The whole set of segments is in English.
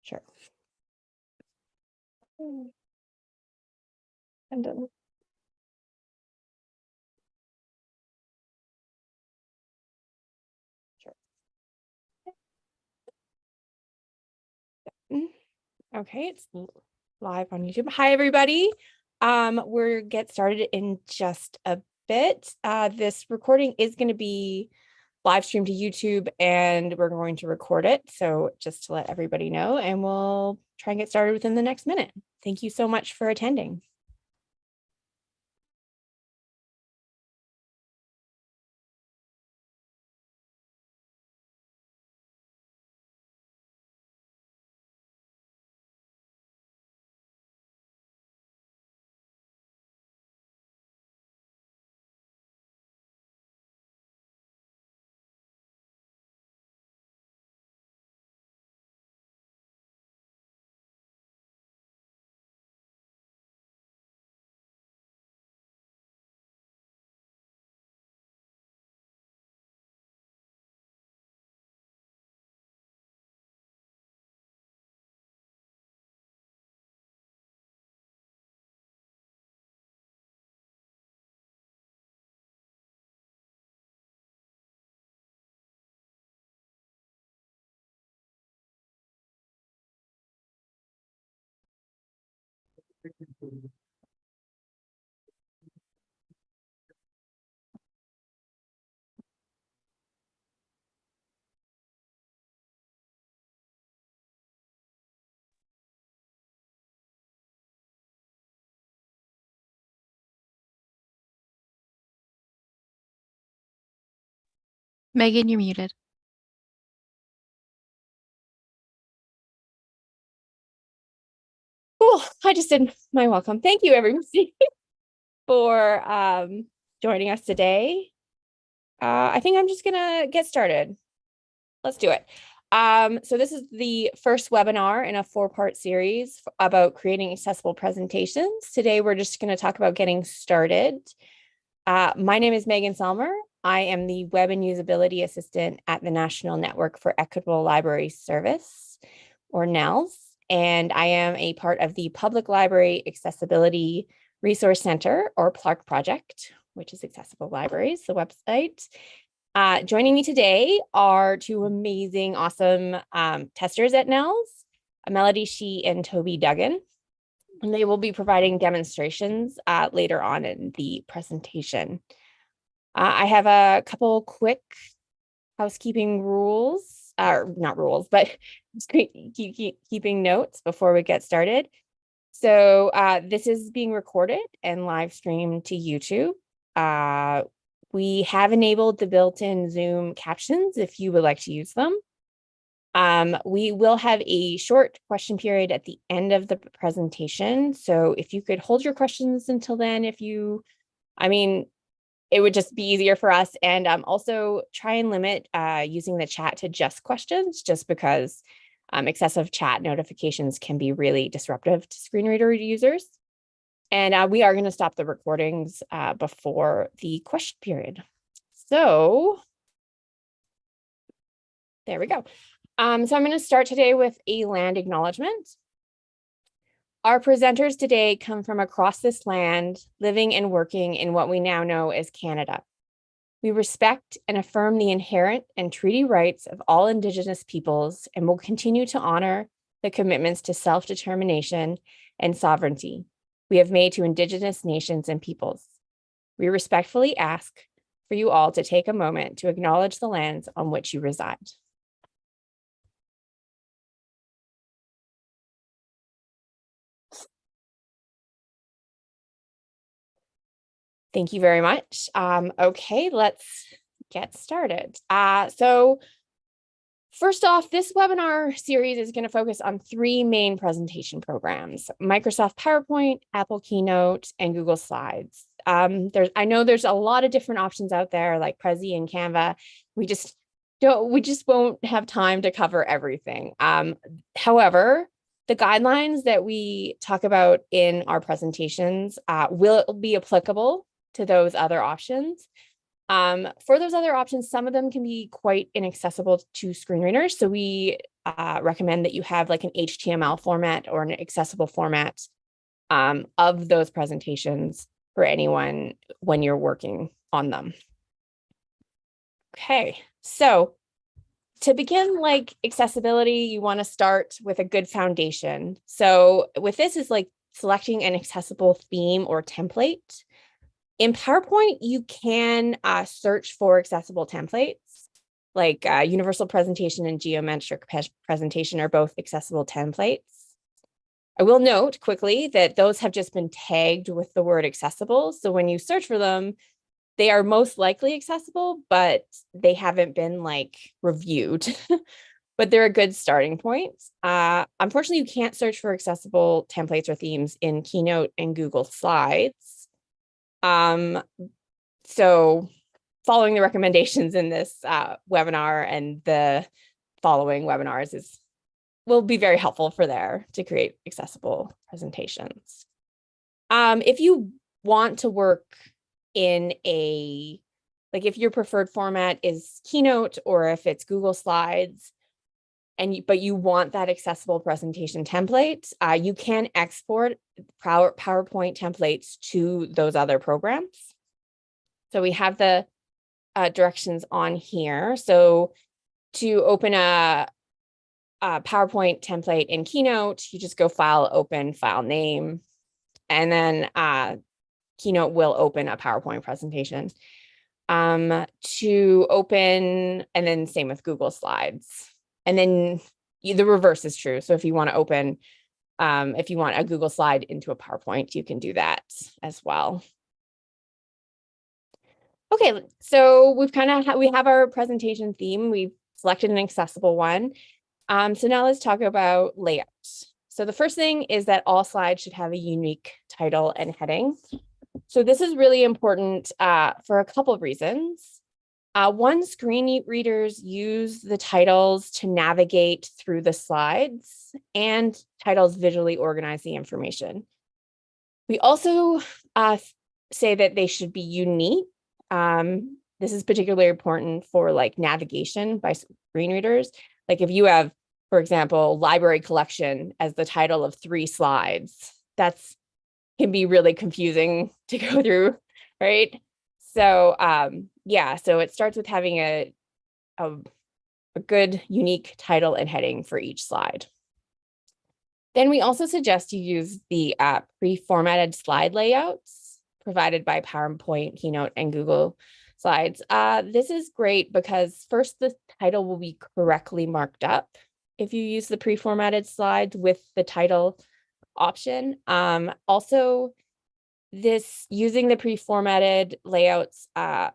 Sure. And then sure. Okay, it's live on YouTube. Hi, everybody. We're get started in just a bit. This recording is going to be live streamed to YouTube, and we're going to record it. So just to let everybody know, and we'll try and get started within the next minute. Thank you so much for attending. Megan, you're muted. Cool. I just did my welcome. Thank you, everybody, for joining us today. I think I'm just gonna get started. Let's do it. So this is the first webinar in a 4-part series about creating accessible presentations. Today, we're just going to talk about getting started. My name is Megan Salmer. I am the Web and Usability Assistant at the National Network for Equitable Library Service, or NNELS, and I am a part of the Public Library Accessibility Resource Center, or PLARC project, which is Accessible Libraries, the website. Joining me today are two amazing, awesome testers at NNELS, Melody Shee and Toby Duggan. And they will be providing demonstrations later on in the presentation. I have a couple quick housekeeping rules, or not rules, but keeping notes before we get started. So this is being recorded and live streamed to YouTube. We have enabled the built-in Zoom captions if you would like to use them. We will have a short question period at the end of the presentation. So if you could hold your questions until then, it would just be easier for us. And also try and limit using the chat to just questions, just because excessive chat notifications can be really disruptive to screen reader users. And we are going to stop the recordings before the question period. So there we go. So I'm going to start today with a land acknowledgement. Our presenters today come from across this land, living and working in what we now know as Canada. We respect and affirm the inherent and treaty rights of all Indigenous peoples and will continue to honor the commitments to self-determination and sovereignty we have made to Indigenous nations and peoples. We respectfully ask for you all to take a moment to acknowledge the lands on which you reside. Thank you very much. Okay, let's get started. So first off, this webinar series is going to focus on 3 main presentation programs: Microsoft PowerPoint, Apple Keynote, and Google Slides. I know there's a lot of different options out there, like Prezi and Canva. We just won't have time to cover everything. However, the guidelines that we talk about in our presentations will be applicable to those other options. For those other options, some of them can be quite inaccessible to screen readers. So we recommend that you have like an HTML format or an accessible format of those presentations for anyone when you're working on them. Okay, so to begin like accessibility, you want to start with a good foundation. So with this is like selecting an accessible theme or template. In PowerPoint, you can search for accessible templates, like universal presentation and geometric presentation are both accessible templates. I will note quickly that those have just been tagged with the word accessible. So when you search for them, they are most likely accessible, but they haven't been like reviewed, but they're a good starting point. Unfortunately, you can't search for accessible templates or themes in Keynote and Google Slides. So following the recommendations in this webinar and the following webinars will be very helpful for there to create accessible presentations. If you want to work in like if your preferred format is Keynote or if it's Google Slides, but you want that accessible presentation template, you can export PowerPoint templates to those other programs. So we have the directions on here. So to open a PowerPoint template in Keynote, you just go File, Open, File Name, and then Keynote will open a PowerPoint presentation. To open, and then same with Google Slides. And then the reverse is true. So if you want to open, if you want a Google slide into a PowerPoint, you can do that as well. Okay, so we have our presentation theme. We've selected an accessible one. So now let's talk about layout. So the first thing is that all slides should have a unique title and heading. So this is really important for a couple of reasons. One, screen readers use the titles to navigate through the slides, and titles visually organize the information. We also say that they should be unique. This is particularly important for like navigation by screen readers. Like if you have, for example, library collection as the title of 3 slides, that's can be really confusing to go through, right? So yeah, so it starts with having a good unique title and heading for each slide. Then we also suggest you use the pre-formatted slide layouts provided by PowerPoint, Keynote, and Google Slides. This is great because first, the title will be correctly marked up if you use the pre-formatted slides with the title option. Also, using the pre-formatted layouts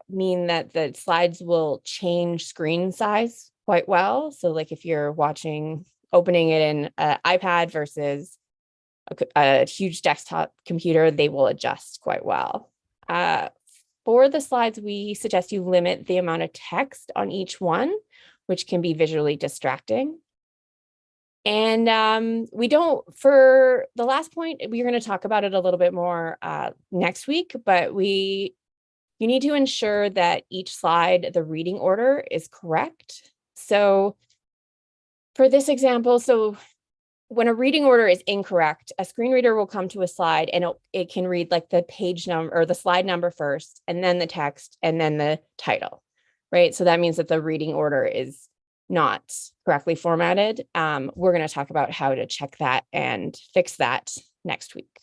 mean that the slides will change screen size quite well. So like if you're opening it in an iPad versus a huge desktop computer, they will adjust quite well. For the slides, we suggest you limit the amount of text on each one, which can be visually distracting. And for the last point, we're going to talk about it a little bit more next week, but you need to ensure that each slide, the reading order is correct. So for this example, when a reading order is incorrect, a screen reader will come to a slide and it can read like the page number or the slide number first, and then the text, and then the title, right? So that means that the reading order is not correctly formatted. We're going to talk about how to check that and fix that next week.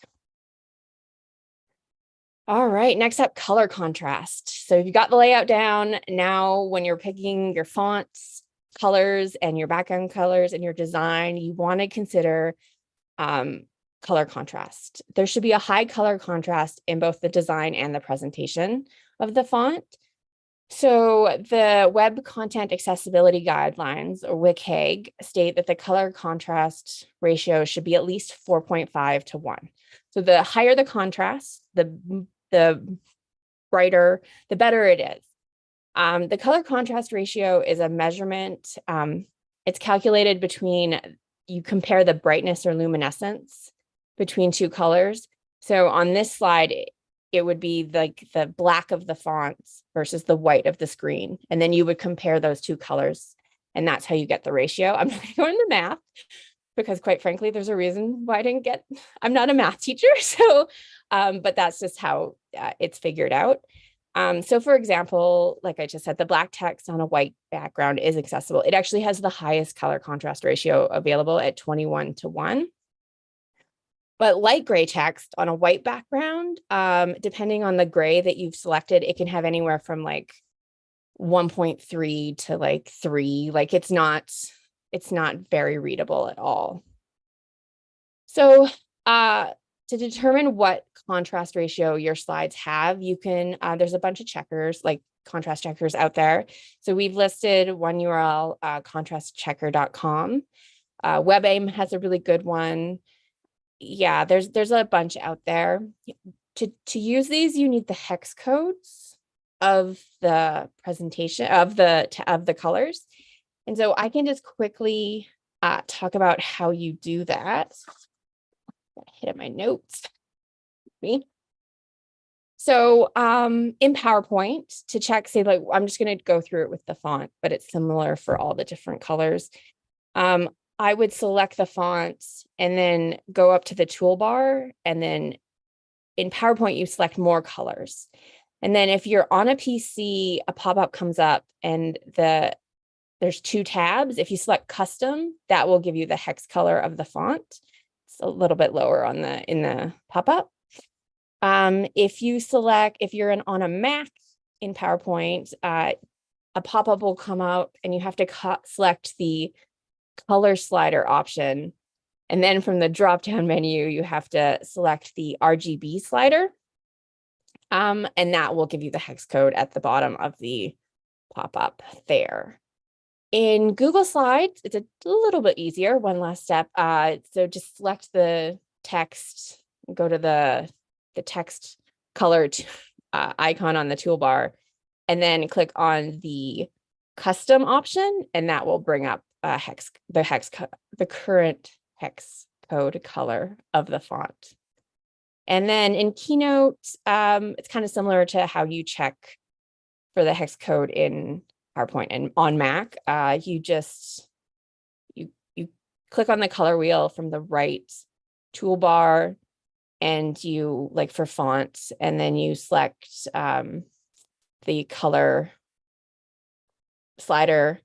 All right, next up, color contrast. So you've got the layout down. Now, when you're picking your fonts, colors, and your background colors and your design, you want to consider color contrast. There should be a high color contrast in both the design and the presentation of the font. So the Web Content Accessibility Guidelines, or WCAG, state that the color contrast ratio should be at least 4.5 to 1. So the higher the contrast, the brighter, the better it is. The color contrast ratio is a measurement. It's calculated you compare the brightness or luminescence between 2 colors. So on this slide, it would be like the black of the fonts versus the white of the screen. And then you would compare those 2 colors And that's how you get the ratio. I'm not going to go into math because quite frankly, there's a reason why I'm not a math teacher. So, but that's just how it's figured out. So for example, like I just said, the black text on a white background is accessible. It actually has the highest color contrast ratio available at 21:1. But light gray text on a white background, depending on the gray that you've selected, it can have anywhere from like 1.3 to like 3. Like it's not very readable at all. So to determine what contrast ratio your slides have, you can, there's a bunch of checkers, like contrast checkers out there. So we've listed one URL, contrastchecker.com. WebAIM has a really good one. Yeah, there's a bunch out there. To use these, you need the hex codes of the presentation of the colors. And so I can just quickly talk about how you do that. Hit up my notes. So in PowerPoint, to check, say like, I'm just going to go through it with the font, but it's similar for all the different colors. I would select the font and then go up to the toolbar, and then in PowerPoint, you select more colors. And then if you're on a PC, a pop-up comes up and there's 2 tabs. If you select custom, that will give you the hex color of the font. It's a little bit lower in the pop-up. If you're on a Mac in PowerPoint, a pop-up will come out and you have to select the color slider option. And then from the drop-down menu, you have to select the RGB slider. And that will give you the hex code at the bottom of the pop-up there. In Google Slides, it's a little bit easier, one last step. So just select the text, go to the text colored icon on the toolbar, and then click on the custom option, and that will bring up the current hex code color of the font. And then in Keynote, it's kind of similar to how you check for the hex code in PowerPoint and on Mac. You click on the color wheel from the right toolbar, and you like for fonts, and then you select the color slider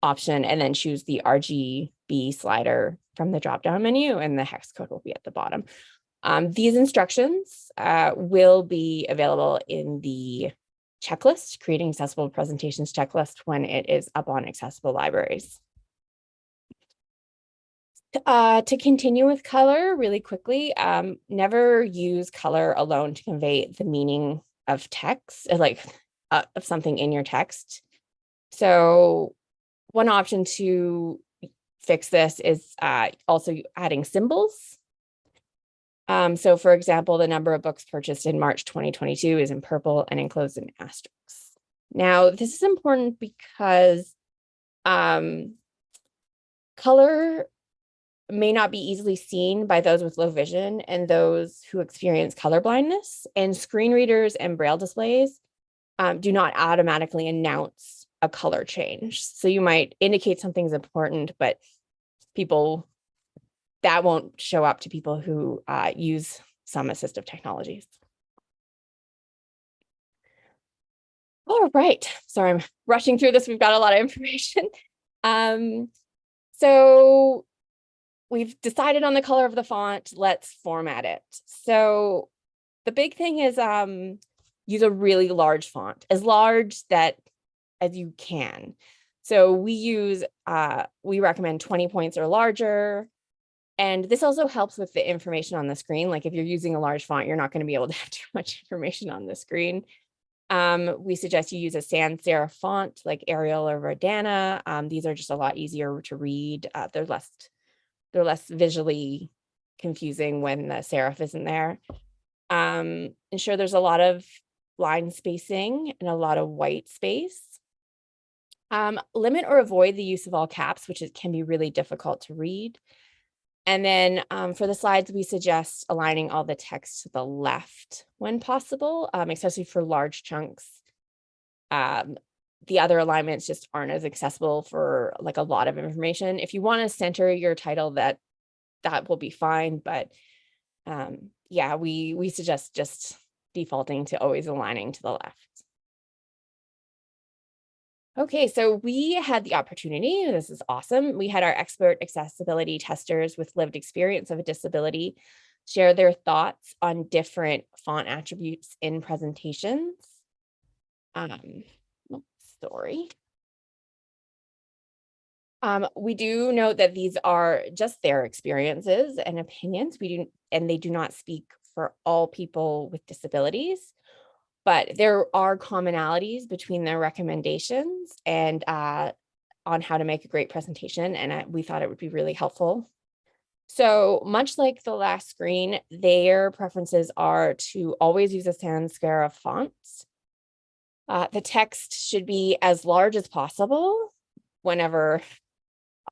option, and then choose the RGB slider from the drop-down menu, and the hex code will be at the bottom. These instructions will be available in the checklist, Creating Accessible Presentations checklist, when it is up on Accessible Libraries. To continue with color really quickly, never use color alone to convey the meaning of text, of something in your text. So one option to fix this is also adding symbols. So for example, the number of books purchased in March 2022 is in purple and enclosed in asterisks. Now, this is important because color may not be easily seen by those with low vision and those who experience color blindness, and screen readers and braille displays do not automatically announce a color change. So you might indicate something's important, but that won't show up to people who use some assistive technologies. All right, sorry, I'm rushing through this. We've got a lot of information. So we've decided on the color of the font. Let's format it. So the big thing is use a really large font, as large as you can. So we recommend 20 points or larger. And this also helps with the information on the screen. Like if you're using a large font, you're not going to be able to have too much information on the screen. We suggest you use a sans serif font like Arial or Verdana. These are just a lot easier to read. They're less visually confusing when the serif isn't there. Ensure there's a lot of line spacing and a lot of white space. Limit or avoid the use of all caps, which can be really difficult to read. And then for the slides, we suggest aligning all the text to the left when possible, especially for large chunks. the other alignments just aren't as accessible for like a lot of information. If you want to center your title, that will be fine. But yeah, we suggest just defaulting to always aligning to the left. Okay, so we had the opportunity, this is awesome. We had our expert accessibility testers with lived experience of a disability share their thoughts on different font attributes in presentations. Sorry. We do note that these are just their experiences and opinions. And they do not speak for all people with disabilities, but there are commonalities between their recommendations and on how to make a great presentation. And we thought it would be really helpful. So much like the last screen, their preferences are to always use a sans serif font. The text should be as large as possible whenever,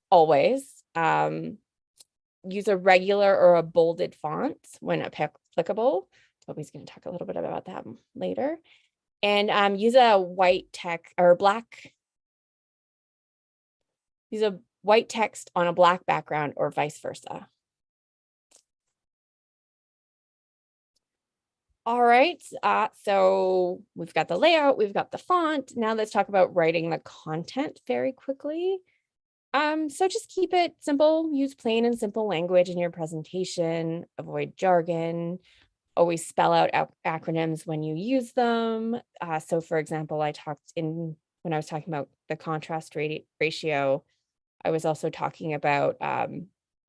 always. Use a regular or a bolded font when applicable. Toby's going to talk a little bit about that later. And use a white text or black. Use a white text on a black background or vice versa. All right, so we've got the layout, we've got the font. Now let's talk about writing the content very quickly. So just keep it simple, use plain and simple language in your presentation, avoid jargon, always spell out acronyms when you use them. So for example, when I was talking about the contrast ratio, I was also talking about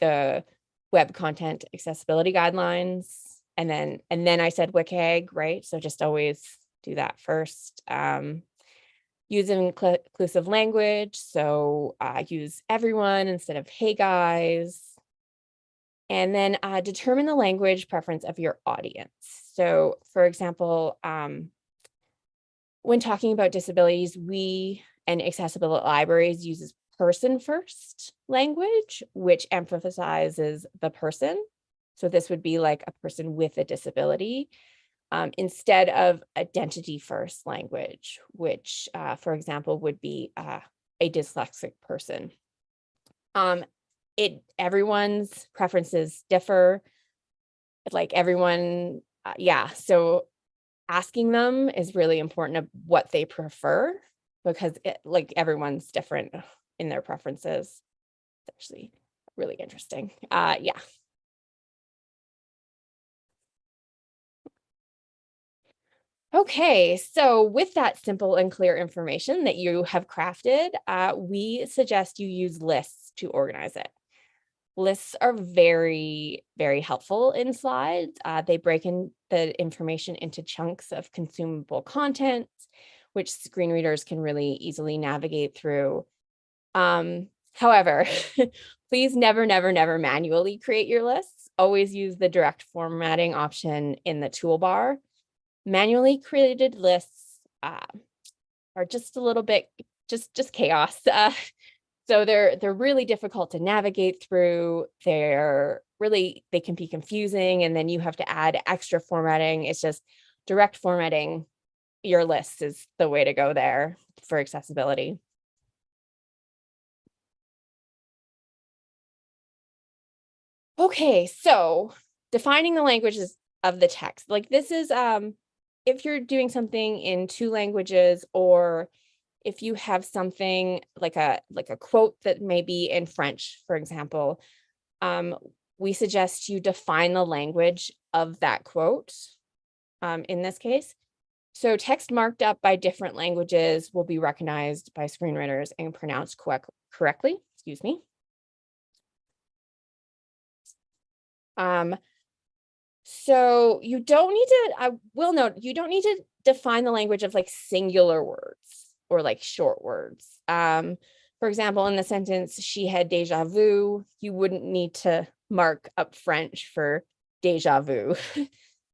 the web content accessibility guidelines. And then I said WCAG, right? So just always do that first. Use an inclusive language. So use everyone instead of hey guys. And then determine the language preference of your audience. So for example, when talking about disabilities, we and Accessibility Libraries uses person first language, which emphasizes the person. So this would be like a person with a disability instead of identity first language, which for example, would be a dyslexic person. Everyone's preferences differ, like everyone, yeah. So asking them is really important of what they prefer, because like everyone's different in their preferences. It's actually really interesting. Yeah. Okay, so with that simple and clear information that you have crafted, we suggest you use lists to organize it. Lists are very, very helpful in slides. They break in the information into chunks of consumable content, which screen readers can really easily navigate through. However, please never, never, never manually create your lists. Always use the direct formatting option in the toolbar. Manually created lists are just a little bit just chaos. So they're really difficult to navigate through. They can be confusing, and then you have to add extra formatting. It's just direct formatting your lists is the way to go there for accessibility. Okay, so defining the languages of the text. Like this is if you're doing something in 2 languages, or if you have something like a quote that may be in French, for example, we suggest you define the language of that quote in this case. So text marked up by different languages will be recognized by screen readers and pronounced correctly. Excuse me. So you don't need to, I will note, you don't need to define the language of like singular words or like short words. For example, in the sentence, she had déjà vu, you wouldn't need to mark up French for déjà vu.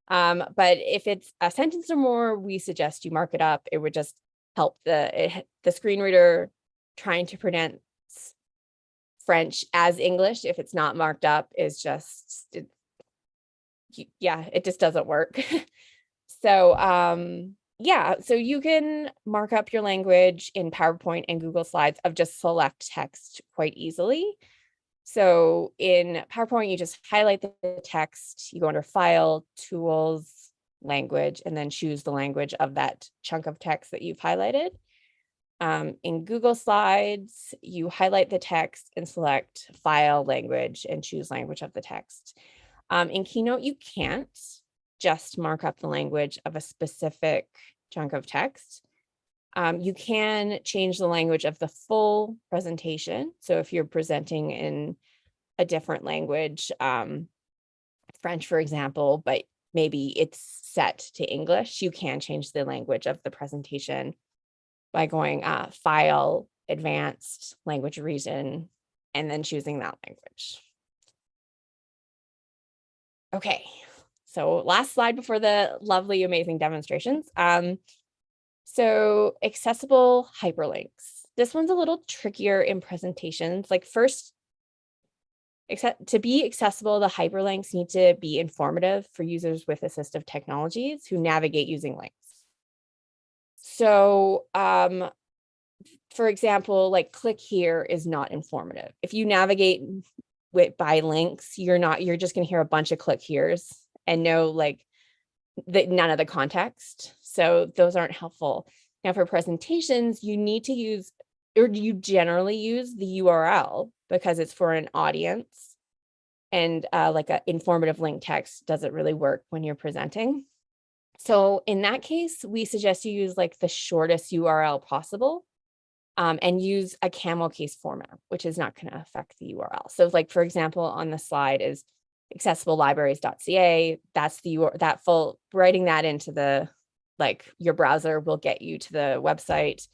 But if it's a sentence or more, we suggest you mark it up. It would just help the screen reader trying to pronounce French as English. If it's not marked up, is just, yeah, it just doesn't work. So Yeah, so you can mark up your language in PowerPoint and Google Slides of just select text quite easily. So in PowerPoint, you just highlight the text, you go under File, Tools, Language, and then choose the language of that chunk of text that you've highlighted. In Google Slides, you highlight the text and select File, Language, and choose language of the text. In Keynote, you can't just mark up the language of a specific chunk of text. You can change the language of the full presentation. So if you're presenting in a different language, French, for example, but maybe it's set to English, you can change the language of the presentation by going File, Advanced, Language Region, and then choosing that language. Okay, so last slide before the lovely, amazing demonstrations. So accessible hyperlinks. This one's a little trickier in presentations. Like first, to be accessible, the hyperlinks need to be informative for users with assistive technologies who navigate using links. So for example, like click here is not informative. If you navigate by links, you're just going to hear a bunch of click here's and no like none of the context. So those aren't helpful. Now for presentations, you need to use, or you generally use the URL because it's for an audience, and like an informative link text doesn't really work when you're presenting. So in that case, we suggest you use like the shortest URL possible. And use a camel case format, which is not going to affect the URL. So like, for example, on the slide is accessiblelibraries.ca. That's that full, writing that into the, like your browser will get you to the website,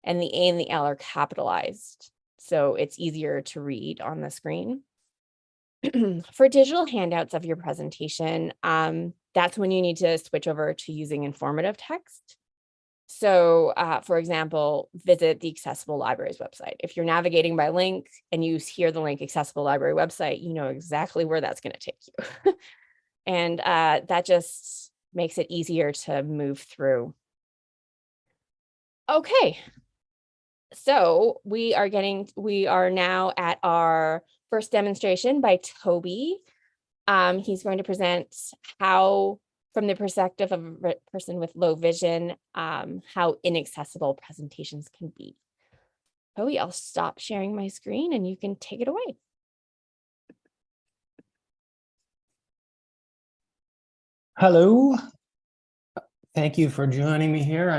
and the A and the L are capitalized. So it's easier to read on the screen. For digital handouts of your presentation, that's when you need to switch over to using informative text. So, for example, visit the Accessible Libraries website. If you're navigating by link and you hear the link Accessible Library website, you know exactly where that's going to take you. And that just makes it easier to move through. Okay. So we are now at our first demonstration by Toby. He's going to present how, from the perspective of a person with low vision, how inaccessible presentations can be. Toby, I'll stop sharing my screen and you can take it away. Hello. Thank you for joining me here.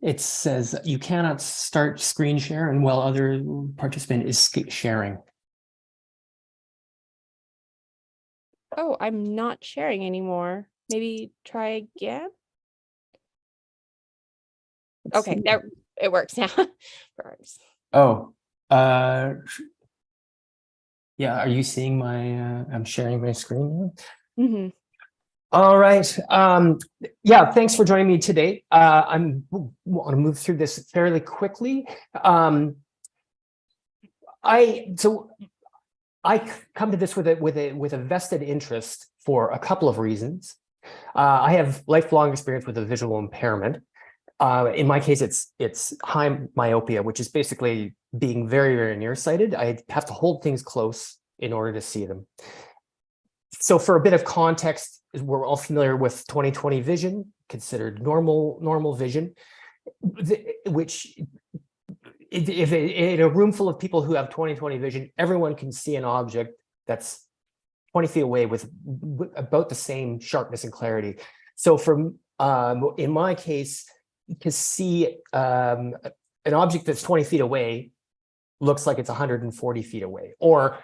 It says you cannot start screen share and while other participant is sharing. Oh, I'm not sharing anymore. Maybe try again. Okay, there it works now. Oh, yeah. Are you seeing my? I'm sharing my screen now. Mm-hmm. All right. Yeah. Thanks for joining me today. I want to move through this fairly quickly. I come to this with a vested interest for a couple of reasons. I have lifelong experience with a visual impairment. In my case, it's high myopia, which is basically being very, very nearsighted. I have to hold things close in order to see them. So for a bit of context, we're all familiar with 20/20 vision, considered normal vision, which if in a room full of people who have 20/20 vision, everyone can see an object that's 20 feet away with about the same sharpness and clarity. So from in my case, to see an object that's 20 feet away looks like it's 140 feet away. Or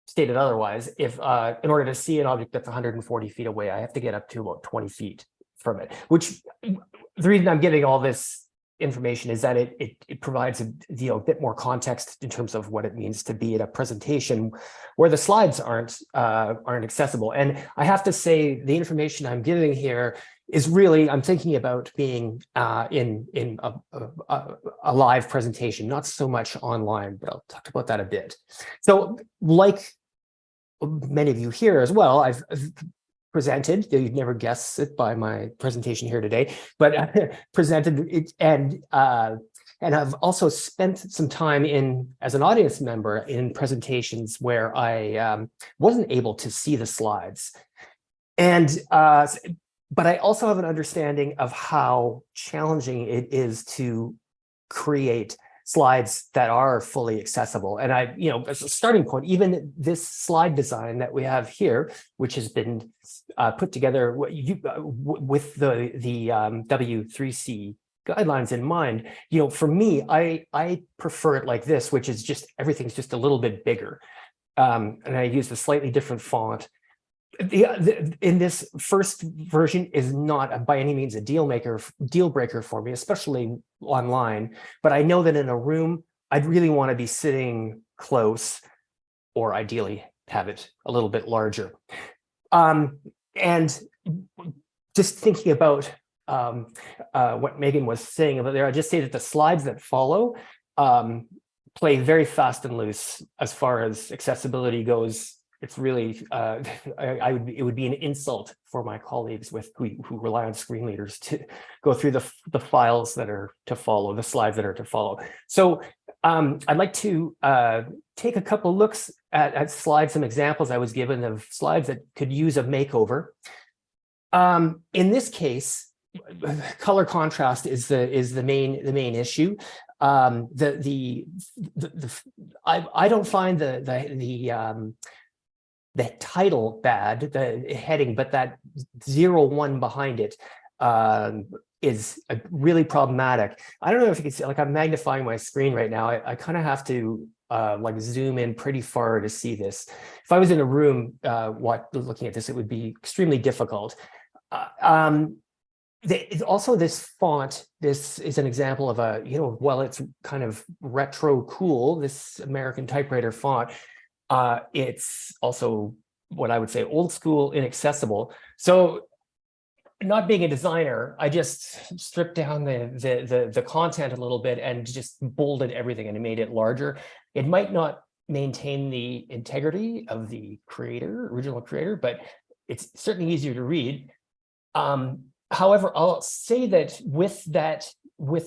stated otherwise, if in order to see an object that's 140 feet away, I have to get up to about 20 feet from it, which the reason I'm giving all this information is that it provides a bit more context in terms of what it means to be at a presentation where the slides aren't accessible. And I have to say, the information I'm giving here is really, I'm thinking about being in a live presentation, not so much online, but I'll talk about that a bit. So like many of you here as well, I've presented, you'd never guess it by my presentation here today, but presented it, and I've also spent some time as an audience member in presentations where I wasn't able to see the slides. And but I also have an understanding of how challenging it is to create slides that are fully accessible. And as a starting point, even this slide design that we have here, which has been put together with the W3C guidelines in mind, for me, I prefer it like this, which is just everything's just a little bit bigger. And I use a slightly different font. In this first version is not by any means a deal breaker for me, especially online. But I know that in a room, I'd really want to be sitting close, or ideally have it a little bit larger. And just thinking about what Megan was saying about there, I just say that the slides that follow play very fast and loose as far as accessibility goes. It's really, it would be an insult for my colleagues who rely on screen readers to go through the files that are to follow, the slides that are to follow. So I'd like to take a couple looks at slides, some examples I was given of slides that could use a makeover. In this case, color contrast is the main issue. I don't find the title bad, the heading, but that 01 behind it is really problematic. I don't know if you can see, like I'm magnifying my screen right now. I kind of have to like zoom in pretty far to see this. If I was in a room looking at this, it would be extremely difficult. Also, this font, this is an example of while it's kind of retro cool, this American typewriter font, it's also what I would say old school, inaccessible. So not being a designer, I just stripped down the content a little bit and just bolded everything and made it larger. It might not maintain the integrity of the original creator, but it's certainly easier to read. However, I'll say that with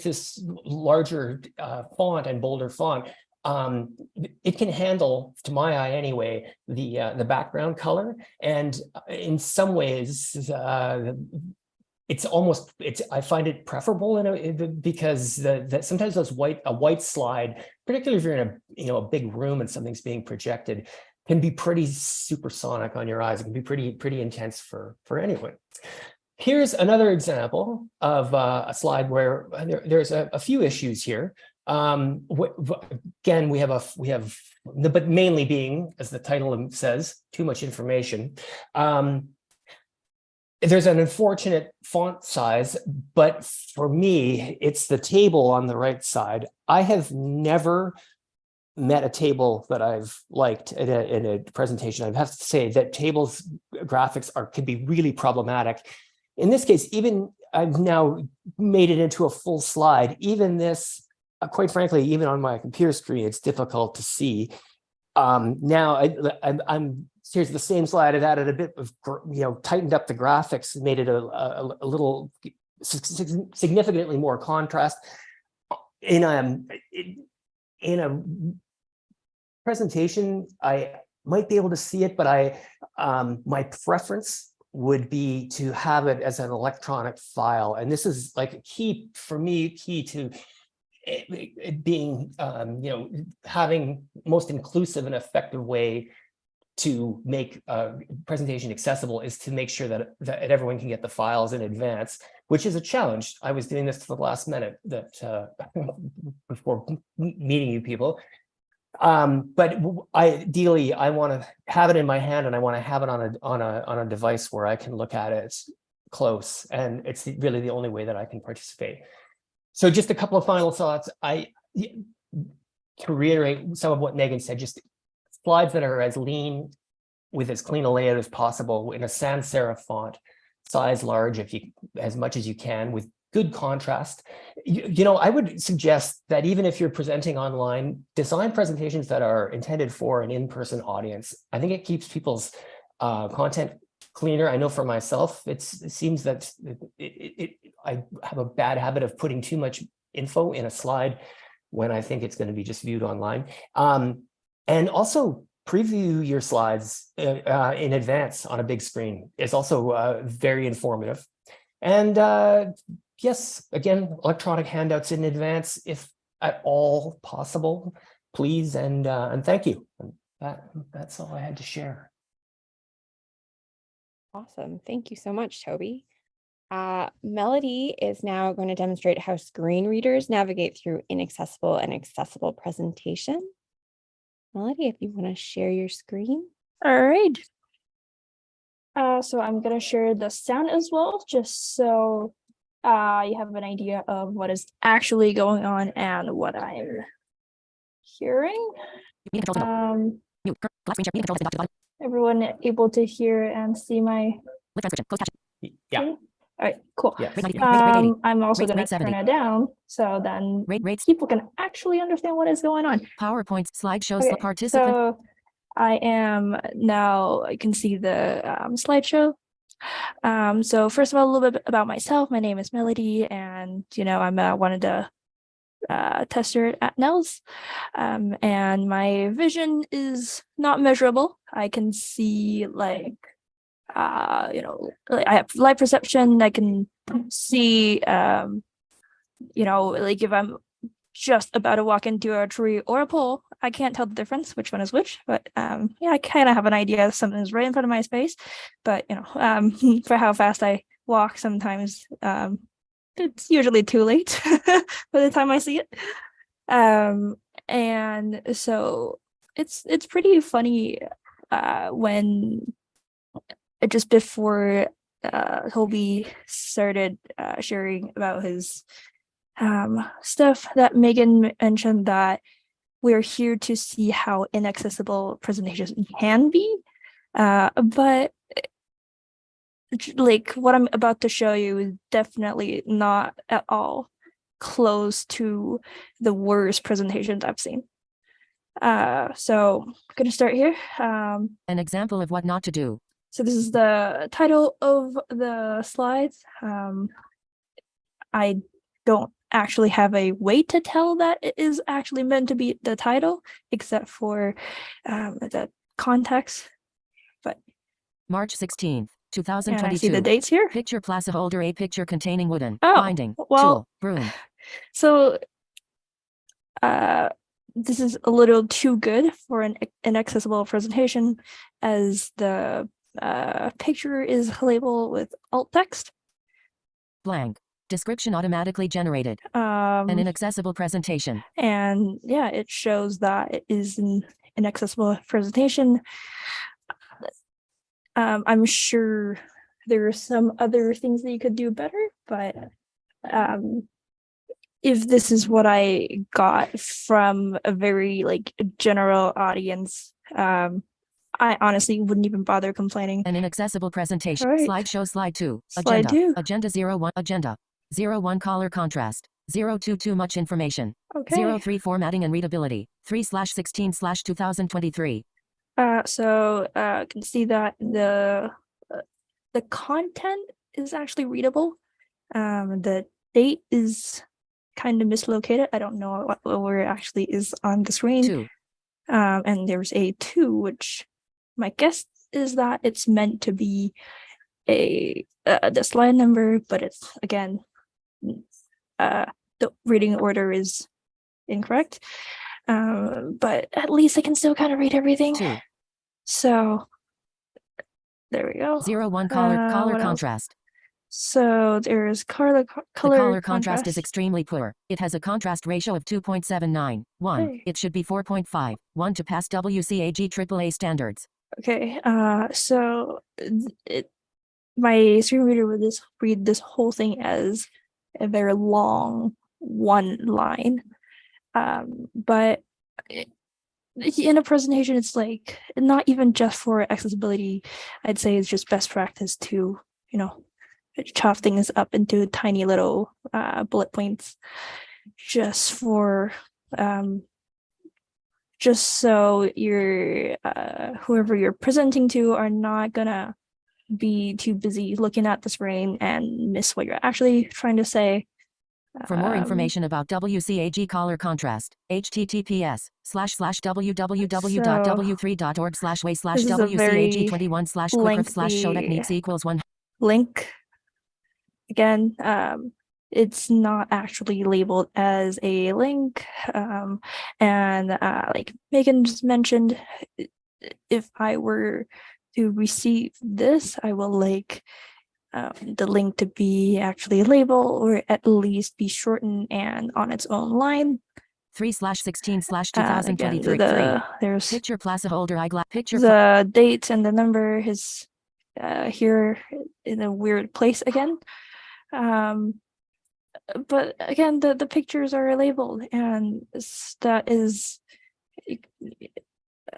this larger font and bolder font, it can handle, to my eye anyway, the background color, and in some ways, I find it preferable because sometimes a white slide, particularly if you're in a big room and something's being projected, can be pretty supersonic on your eyes. It can be pretty intense for anyone. Here's another example of a slide where there's a few issues here. Again, we have but mainly being, as the title says, too much information. There's an unfortunate font size, but for me, it's the table on the right side. I have never met a table that I've liked in a presentation. I have to say that tables graphics can be really problematic. In this case, even I've now made it into a full slide. Even this, quite frankly, even on my computer screen, it's difficult to see. Now I'm here's the same slide. I've added a bit of, tightened up the graphics, made it a little significantly more contrast. In a presentation, I might be able to see it, but my preference would be to have it as an electronic file. And this is like key to it being, having most inclusive and effective way to make a presentation accessible is to make sure that everyone can get the files in advance, which is a challenge. I was doing this to the last minute before meeting you people. But ideally, I want to have it in my hand, and I want to have it on a device where I can look at it close, and it's really the only way that I can participate. So just a couple of final thoughts. To reiterate some of what Megan said, just slides that are as lean with as clean a layout as possible in a sans serif font, size large as much as you can, with good contrast. I would suggest that even if you're presenting online, design presentations that are intended for an in-person audience. I think it keeps people's content cleaner. I know for myself, it seems that I have a bad habit of putting too much info in a slide when I think it's going to be just viewed online. And also preview your slides in advance on a big screen is also very informative. And yes, again, electronic handouts in advance, if at all possible, please, and thank you. That's all I had to share. Awesome. Thank you so much, Toby. Melody is now going to demonstrate how screen readers navigate through inaccessible and accessible presentation. Melody, if you want to share your screen. All right. So I'm going to share the sound as well, just so you have an idea of what is actually going on and what I'm hearing. Everyone able to hear and see my... Yeah. All right, cool. Yes. I'm also going to turn it down so then people can actually understand what is going on. PowerPoint slideshows Okay, participant. so I am now, I can see the slideshow. So first of all, a little bit about myself. My name is Melody, and I'm one of the tester at NNELS. And my vision is not measurable. I can see like I have light perception. I can see like if I'm just about to walk into a tree or a pole, I can't tell the difference which one is which, but yeah, I kind of have an idea something's right in front of my space. But for how fast I walk, sometimes it's usually too late by the time I see it. And so it's pretty funny when just before Toby started sharing about his stuff, that Megan mentioned that we're here to see how inaccessible presentations can be, but like what I'm about to show you is definitely not at all close to the worst presentations I've seen. So I'm gonna start here. An example of what not to do. So this is the title of the slides. I don't actually have a way to tell that it is actually meant to be the title, except for the context. But March 16th, and 2022. I see the dates here. Picture placeholder, a picture containing wooden Oh, binding well, tool broom. So this is a little too good for an inaccessible presentation, as the picture is labeled with alt text. Blank. Description automatically generated. An inaccessible presentation. And yeah, it shows that it is an inaccessible presentation. I'm sure there are some other things that you could do better, but if this is what I got from a very general audience, I honestly wouldn't even bother complaining. An inaccessible presentation. Right. Slideshow slide 2. Slide Agenda. 2. Agenda 01. Agenda. 01 color contrast. 02 too much information. Okay. 03 formatting and readability. 3/16/2023. So you can see that the content is actually readable. The date is kind of mislocated. I don't know where it actually is on the screen. 2. And there's a 2, which my guess is that it's meant to be the slide number, but it's again the reading order is incorrect. But at least I can still kind of read everything. 2. So there we go. 01 color what else? contrast. So there's color The color contrast is extremely poor. It has a contrast ratio of 2.79. 1. Okay. It should be 4.5. 1 to pass WCAG AAA standards. Okay. So my screen reader would read this whole thing as a very long one line. But in a presentation, it's like not even just for accessibility. I'd say it's just best practice to, chop things up into tiny little bullet points just for just so your whoever you're presenting to are not gonna be too busy looking at the screen and miss what you're actually trying to say. For more information about WCAG color contrast, https://www.w3.org/way/WCAG21/quick/show lengthy techniques equals 1. link. Again, it's not actually labeled as a link. And like Megan just mentioned, if I were to receive this, I will like the link to be actually labeled or at least be shortened and on its own line. 3/16/2023. There's Picture placeholder eyeglass. Picture the date and the number is here in a weird place again. But again, the pictures are labeled, and that is,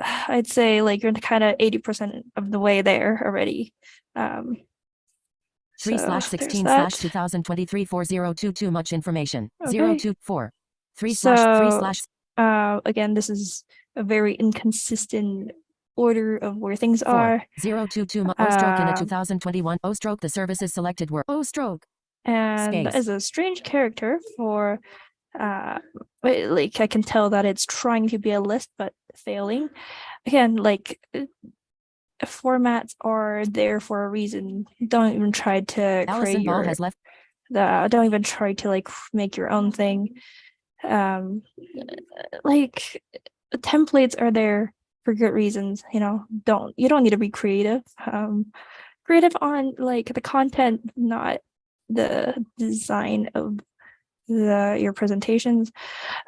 I'd say, like you're kind of 80% of the way there already. 3/16/2023 4022. Much information. Okay. 024. 3/3/ Again, this is a very inconsistent order of where things 4. are. 022. O-stroke in a 2021. O-stroke. The services selected were O-stroke. And that Space. is a strange character for like I can tell that it's trying to be a list but failing. Again, like formats are there for a reason. Don't even try to Allison create Ball your has left. don't even try to like make your own thing. Like templates are there for good reasons, you don't need to be creative. Creative on like the content, not the design of your presentations.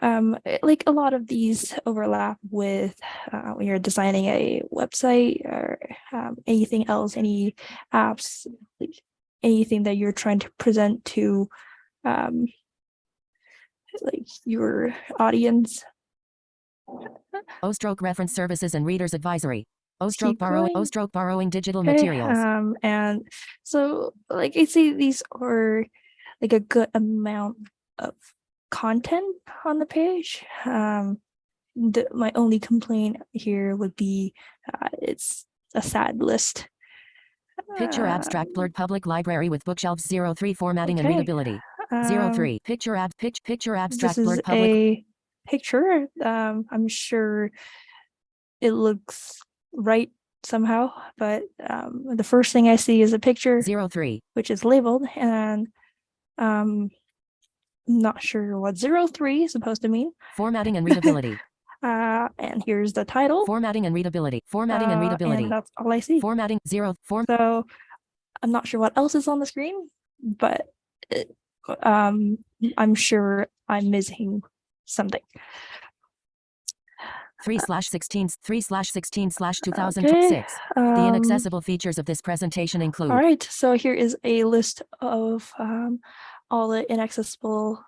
Like a lot of these overlap with when you're designing a website or anything else, any apps, like anything that you're trying to present to like your audience. O-stroke reference services and readers advisory. Keep going. O-stroke borrowing digital Okay, materials. and so like I see these are like a good amount of content on the page. My only complaint here would be it's a sad list. Picture abstract blurred public library with bookshelves. 03 formatting and Okay. readability. 03 picture abstract This is blurred public. a picture. I'm sure it looks right somehow, but the first thing I see is a picture 03 which is labeled, and I'm not sure what 03 is supposed to mean. Formatting and readability. And here's the title. Formatting and readability. Formatting and readability. And that's all I see. Formatting 0 form. So I'm not sure what else is on the screen, but I'm sure I'm missing something. 3/16/2006. The inaccessible features of this presentation include. All right, so here is a list of all the inaccessible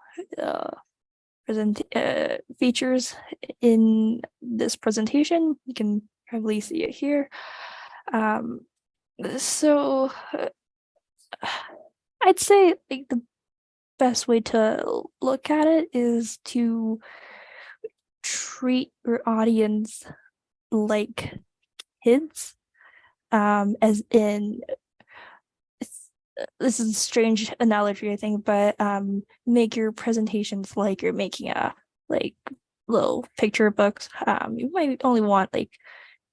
features in this presentation. You can probably see it here. So I'd say like the best way to look at it is to treat your audience like kids, as in, this is a strange analogy, I think, but make your presentations like you're making a like little picture books. You might only want like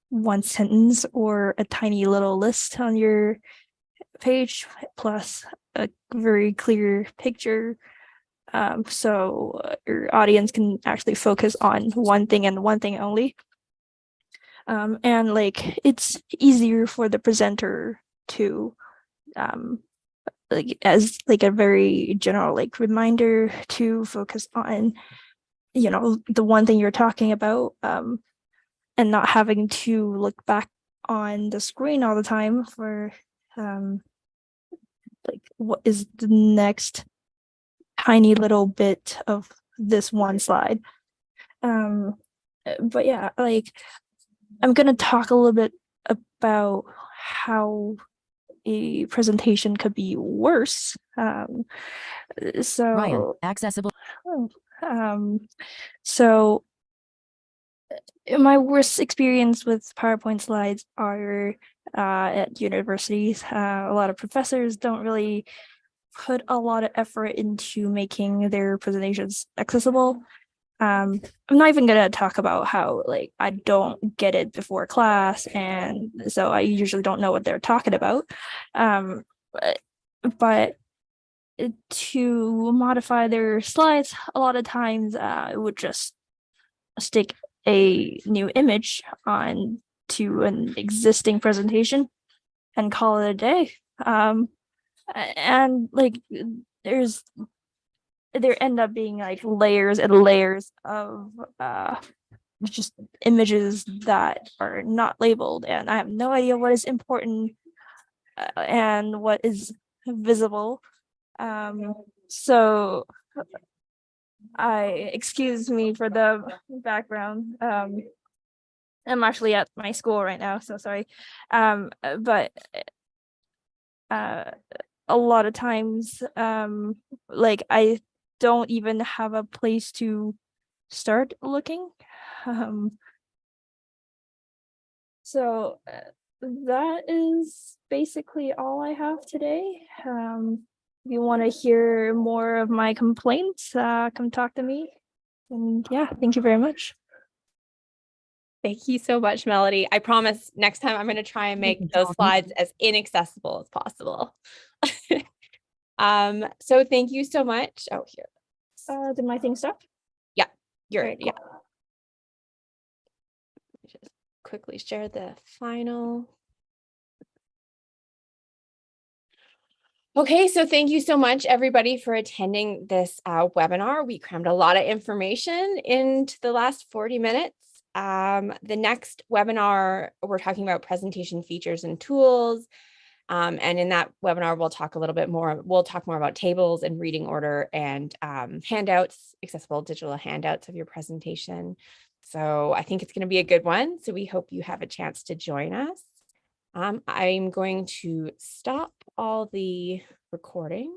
one sentence or a tiny little list on your page plus a very clear picture, so your audience can actually focus on one thing and one thing only. And like it's easier for the presenter to like as like a very general like reminder to focus on the one thing you're talking about, and not having to look back on the screen all the time for like what is the next tiny little bit of this one slide. But yeah, like I'm gonna talk a little bit about how a presentation could be worse. So Ryan, accessible. um, so my worst experience with PowerPoint slides are at universities. A lot of professors don't really put a lot of effort into making their presentations accessible. I'm not even gonna talk about how like I don't get it before class, and so I usually don't know what they're talking about. But to modify their slides, a lot of times it would just stick a new image on to an existing presentation and call it a day. And like there end up being like layers and layers of just images that are not labeled, and I have no idea what is important and what is visible. So excuse me for the background. I'm actually at my school right now, so sorry. But a lot of times, like I don't even have a place to start looking. So that is basically all I have today. If you want to hear more of my complaints, come talk to me. And yeah, thank you very much. Thank you so much, Melody. I promise next time I'm going to try and make those slides as inaccessible as possible. So thank you so much. Oh, here. Did my thing stop? You're Very yeah. cool. Just quickly share the final. Okay, so thank you so much, everybody, for attending this webinar. We crammed a lot of information into the last 40 minutes. The next webinar, we're talking about presentation features and tools. And in that webinar, we'll talk a little bit more. We'll talk more about tables and reading order and handouts, accessible digital handouts of your presentation. So I think it's going to be a good one. So we hope you have a chance to join us. I'm going to stop all the recording.